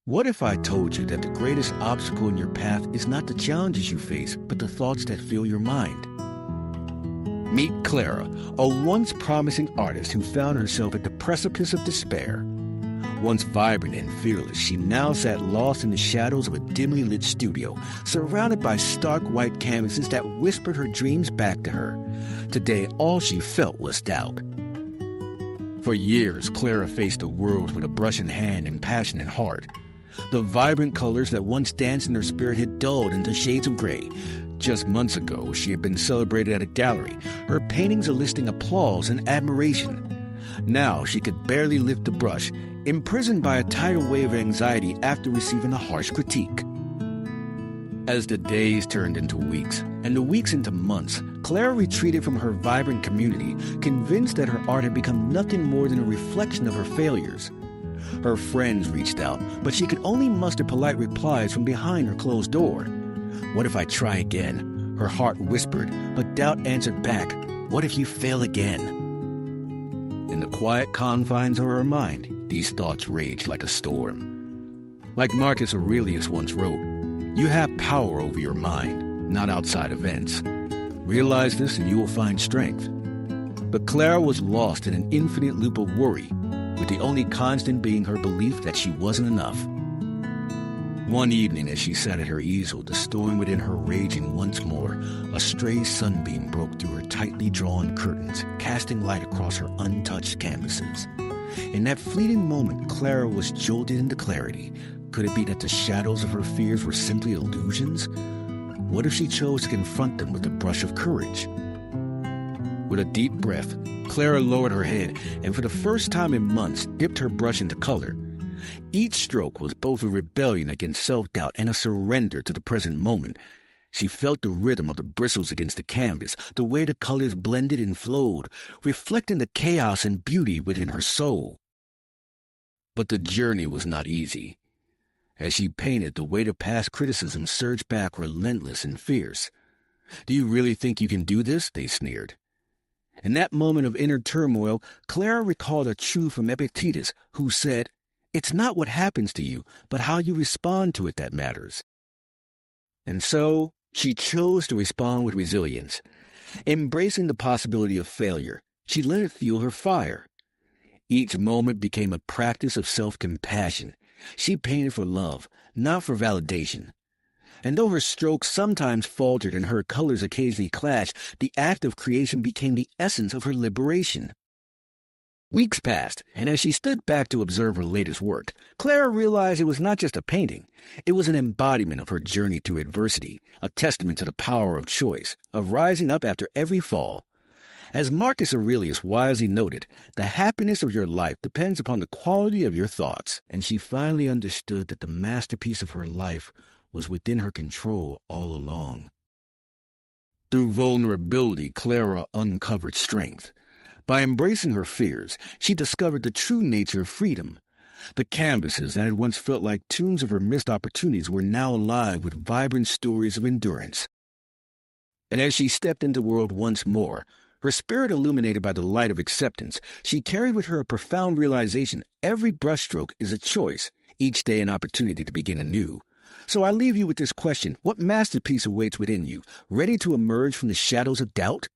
What if I told you that the greatest obstacle in your path is not the challenges you face, but the thoughts that fill your mind? Meet Clara, a once promising artist who found herself at the precipice of despair. Once vibrant and fearless, she now sat lost in the shadows of a dimly lit studio, surrounded by stark white canvases that whispered her dreams back to her. Today, all she felt was doubt. For years, Clara faced the world with a brush in hand and passion in heart. The vibrant colors that once danced in her spirit had dulled into shades of gray. Just months ago, she had been celebrated at a gallery, her paintings eliciting applause and admiration. Now she could barely lift the brush, imprisoned by a tidal wave of anxiety after receiving a harsh critique. As the days turned into weeks, and the weeks into months, Clara retreated from her vibrant community, convinced that her art had become nothing more than a reflection of her failures. Her friends reached out, but she could only muster polite replies from behind her closed door. "What if I try again?" her heart whispered, but doubt answered back, "What if you fail again?" In the quiet confines of her mind, these thoughts raged like a storm. Like Marcus Aurelius once wrote, "You have power over your mind, not outside events. Realize this and you will find strength." But Clara was lost in an infinite loop of worry, with the only constant being her belief that she wasn't enough. One evening, as she sat at her easel, the storm within her raging once more, a stray sunbeam broke through her tightly drawn curtains, casting light across her untouched canvases. In that fleeting moment, Clara was jolted into clarity. Could it be that the shadows of her fears were simply illusions? What if she chose to confront them with a brush of courage? With a deep breath, Clara lowered her head and for the first time in months dipped her brush into color. Each stroke was both a rebellion against self-doubt and a surrender to the present moment. She felt the rhythm of the bristles against the canvas, the way the colors blended and flowed, reflecting the chaos and beauty within her soul. But the journey was not easy. As she painted, the weight of past criticism surged back relentless and fierce. "Do you really think you can do this?" they sneered. In that moment of inner turmoil, Clara recalled a truth from Epictetus, who said, "It's not what happens to you, but how you respond to it that matters." And so, she chose to respond with resilience. Embracing the possibility of failure, she let it fuel her fire. Each moment became a practice of self-compassion. She painted for love, not for validation. And though her strokes sometimes faltered and her colors occasionally clashed, the act of creation became the essence of her liberation. Weeks passed, and as she stood back to observe her latest work, Clara realized it was not just a painting. It was an embodiment of her journey through adversity, a testament to the power of choice, of rising up after every fall. As Marcus Aurelius wisely noted, the happiness of your life depends upon the quality of your thoughts, and she finally understood that the masterpiece of her life was within her control all along. Through vulnerability, Clara uncovered strength. By embracing her fears, she discovered the true nature of freedom. The canvases that had once felt like tombs of her missed opportunities were now alive with vibrant stories of endurance. And as she stepped into the world once more, her spirit illuminated by the light of acceptance, she carried with her a profound realization: every brushstroke is a choice, each day an opportunity to begin anew. So I leave you with this question: what masterpiece awaits within you, ready to emerge from the shadows of doubt?